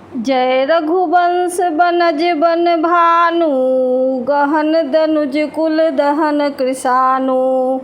जय रघुवंश बनज बन भानु, गहन दनुज कुल दहन कृशानु।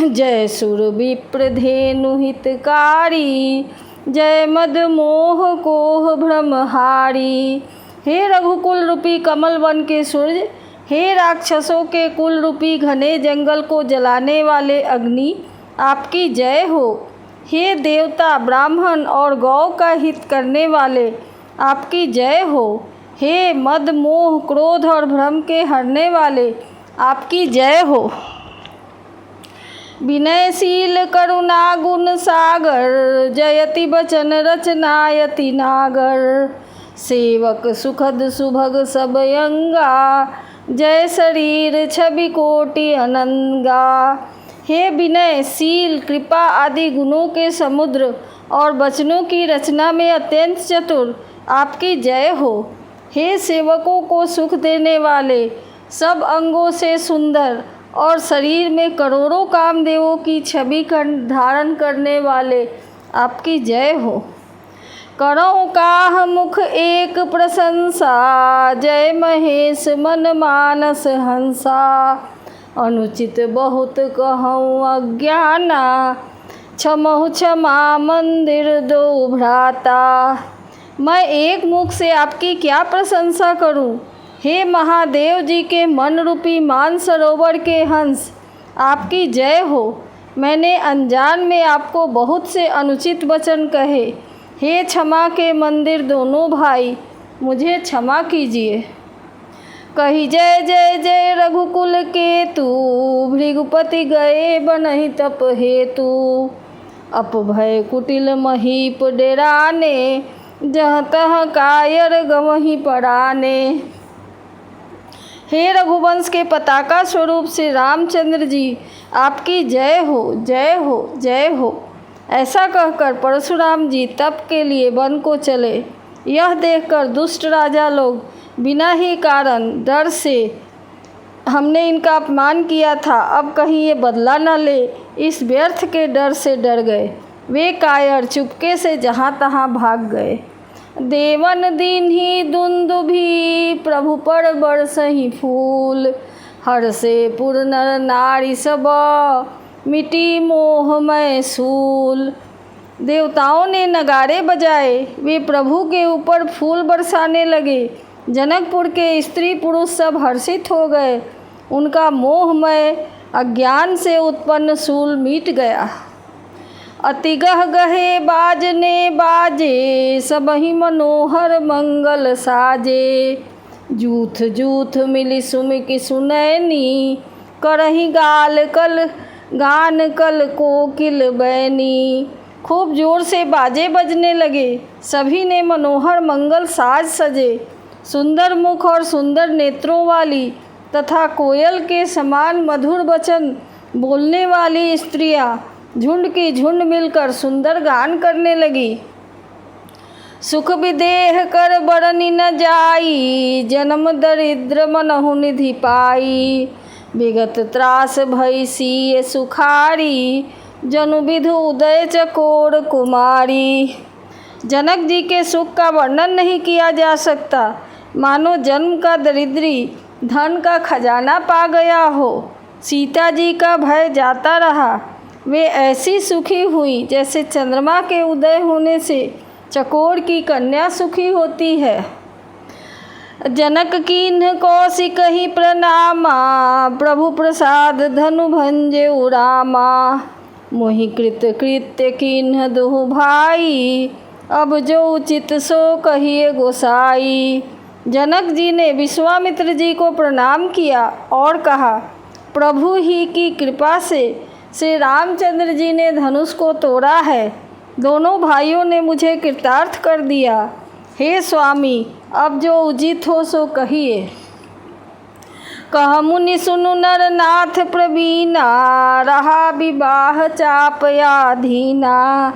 जय सुर विप्र धेनु हितकारी, जय मद मोह कोह भ्रमहारी। हे रघुकुल रूपी कमल वन के सूर्य, हे राक्षसों के कुल रूपी घने जंगल को जलाने वाले अग्नि, आपकी जय हो। हे देवता ब्राह्मण और गौ का हित करने वाले, आपकी जय हो। हे मद मोह क्रोध और भ्रम के हरने वाले, आपकी जय हो। विनयशील करुणा गुण सागर, जयति बचन रचनायति नागर। सेवक सुखद सुभग सब अंगा, जय शरीर छवि कोटि अनंगा। हे विनय शील कृपा आदि गुणों के समुद्र और वचनों की रचना में अत्यंत चतुर, आपकी जय हो। हे सेवकों को सुख देने वाले, सब अंगों से सुंदर और शरीर में करोड़ों कामदेवों की छवि धारण करने वाले, आपकी जय हो। करो काह मुख एक प्रशंसा, जय महेश मन मानस हंसा। अनुचित बहुत कहूँ अज्ञाना, क्षमहु क्षमा मंदिर दो भ्राता। मैं एक मुख से आपकी क्या प्रशंसा करूं। हे महादेव जी के मन रूपी मान सरोवर के हंस, आपकी जय हो। मैंने अनजान में आपको बहुत से अनुचित वचन कहे। हे क्षमा के मंदिर दोनों भाई, मुझे क्षमा कीजिए। कही जय जय जय रघुकुल केतु, भृगुपति गए बनहि तप हेतु। अपभय कुटिल महीप डेराने, जहाँ तहाँ कायर गवहीं पराने। हे रघुवंश के पताका स्वरूप श्री रामचंद्र जी, आपकी जय हो जय हो जय हो। ऐसा कहकर परशुराम जी तप के लिए वन को चले। यह देखकर दुष्ट राजा लोग बिना ही कारण डर से, हमने इनका अपमान किया था, अब कहीं ये बदला न ले, इस व्यर्थ के डर से डर गए। वे कायर चुपके से जहाँ तहाँ भाग गए। देवन दीन्ही दुंदुभि, प्रभु पर बरसहि फूल। हर से पुर नर नारी सब, मिटी मोहमय सूल। देवताओं ने नगाड़े बजाए, वे प्रभु के ऊपर फूल बरसाने लगे। जनकपुर के स्त्री पुरुष सब हर्षित हो गए। उनका मोहमय अज्ञान से उत्पन्न शूल मिट गया। अति गह गहे बाजने बाजे, सबहि मनोहर मंगल साजे। जूथ जूथ मिली सुमिक सुनैनी, करही गान कल कोकिल बैनी। खूब जोर से बाजे बजने लगे। सभी ने मनोहर मंगल साज सजे। सुंदर मुख और सुंदर नेत्रों वाली तथा कोयल के समान मधुर वचन बोलने वाली स्त्रियां झुंड की झुंड मिलकर सुंदर गान करने लगी। सुख विदेह कर बरनी न जाई, जन्म दरिद्र मनहु निधि पाई। विगत त्रास भई सिय सुखारी, जनु विधु उदय चकोर कुमारी। जनक जी के सुख का वर्णन नहीं किया जा सकता, मानो जन्म का दरिद्री धन का खजाना पा गया हो। सीता जी का भय जाता रहा। वे ऐसी सुखी हुई जैसे चंद्रमा के उदय होने से चकोर की कन्या सुखी होती है। जनक कीन्ह कौशिक ही प्रणामा, प्रभु प्रसाद धनु भंजे उरामा। मोहि कृत कृत्य कीन्ह दुहु भाई, अब जो उचित सो कहिए गोसाई। जनक जी ने विश्वामित्र जी को प्रणाम किया और कहा, प्रभु ही की कृपा से श्री रामचंद्र जी ने धनुष को तोड़ा है। दोनों भाइयों ने मुझे कृतार्थ कर दिया। हे स्वामी, अब जो उचित हो सो कहिए। कह मुनि सुनु नर नाथ प्रवीणा, रहा विवाह चापया धीना।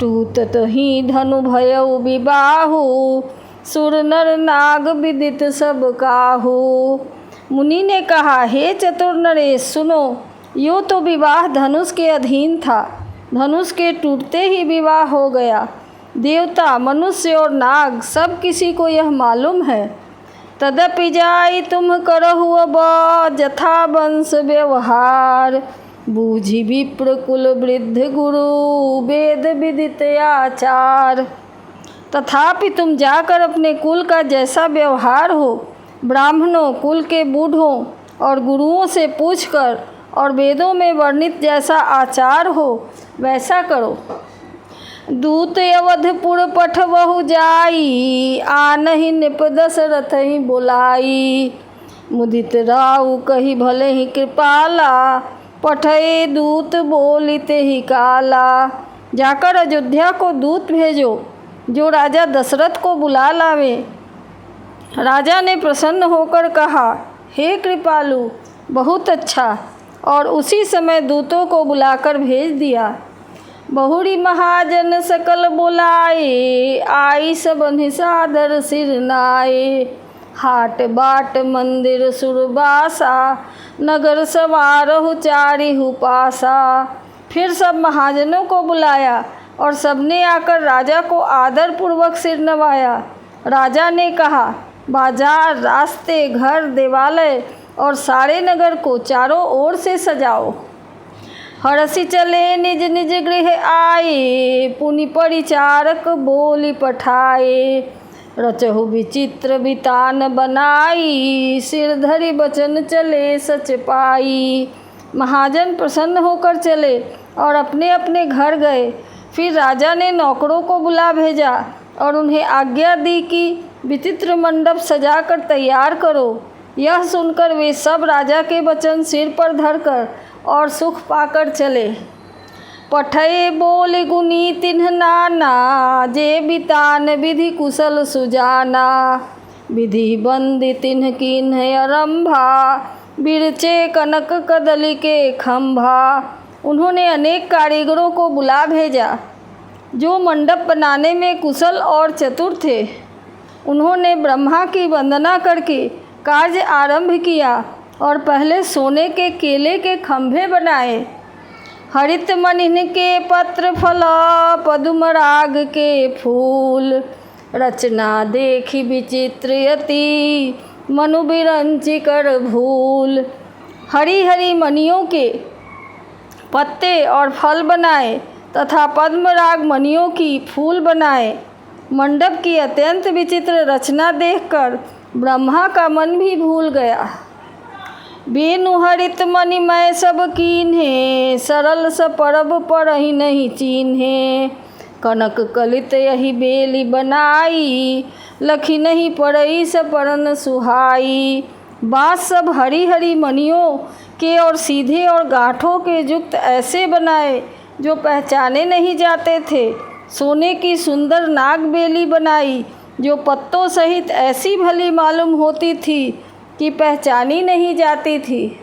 टूटत ही धनु भयउ विबाहु, सुर नर नाग विदित सब काहू। मुनि ने कहा, हे चतुर नरेश सुनो, यूँ तो विवाह धनुष के अधीन था। धनुष के टूटते ही विवाह हो गया। देवता, मनुष्य और नाग सब किसी को यह मालूम है। तदपि जाई तुम करहु अब जथा वंश व्यवहार, बूझी विप्र कुल वृद्ध गुरु वेद विदित आचार। तथापि तुम जाकर अपने कुल का जैसा व्यवहार हो, ब्राह्मणों, कुल के बूढ़ों और गुरुओं से पूछकर, और वेदों में वर्णित जैसा आचार हो वैसा करो। दूत अवधपुर पठबहु जाई, आनहि नृप दशरथ ही बुलाई। मुदित राउ कही भले ही कृपाला, पठे दूत बोलिते ही काला। जाकर अयोध्या को दूत भेजो जो राजा दशरथ को बुला लावे। राजा ने प्रसन्न होकर कहा, हे कृपालु, बहुत अच्छा, और उसी समय दूतों को बुलाकर भेज दिया। बहुरी महाजन सकल बुलाए, आई सबन सादर सिर नाए। हाट बाट मंदिर सुरबासा, नगर सवारहु चारिहु पासा। फिर सब महाजनों को बुलाया और सबने आकर राजा को आदर पूर्वक सिर नवाया। राजा ने कहा, बाजार, रास्ते, घर, देवालय और सारे नगर को चारों ओर से सजाओ। हरसि चले निज निज गृह आए, पुनि परिचारक बोली पठाए। रचहु विचित्र बितान बनाई, सिर धरि बचन चले सच पाई। महाजन प्रसन्न होकर चले और अपने अपने घर गए। फिर राजा ने नौकरों को बुला भेजा और उन्हें आज्ञा दी कि विचित्र मंडप सजाकर तैयार करो। यह सुनकर वे सब राजा के वचन सिर पर धरकर और सुख पाकर चले। पठे बोले गुनी तिन्ह नाना, जे बितान विधि कुशल सुजाना। विधि बंदी तिन्ह कीन्ह आरंभा, बिरचे कनक कदली के खंभा। उन्होंने अनेक कारीगरों को बुला भेजा जो मंडप बनाने में कुशल और चतुर थे। उन्होंने ब्रह्मा की वंदना करके कार्य आरंभ किया और पहले सोने के केले के खंभे बनाए। हरित मनिन के पत्र फल, पदुम राग के फूल। रचना देखी विचित्र अति, मनु बिरंचि कर भूल। हरी हरी मणियों के पत्ते और फल बनाए तथा पद्मराग मणियों की फूल बनाए। मंडप की अत्यंत विचित्र रचना देखकर ब्रह्मा का मन भी भूल गया। बेनु हरित मणिमय सब कीन्हे, सरल स परब परहि नहीं चीन्हे। कनक कलित यही बेली बनाई, लखी नहीं पड़ई स परन सुहाई। बाँस सब हरी हरी मणियों के और सीधे और गांठों के युक्त ऐसे बनाए जो पहचाने नहीं जाते थे। सोने की सुंदर नाग बेली बनाई जो पत्तों सहित ऐसी भली मालूम होती थी कि पहचानी नहीं जाती थी।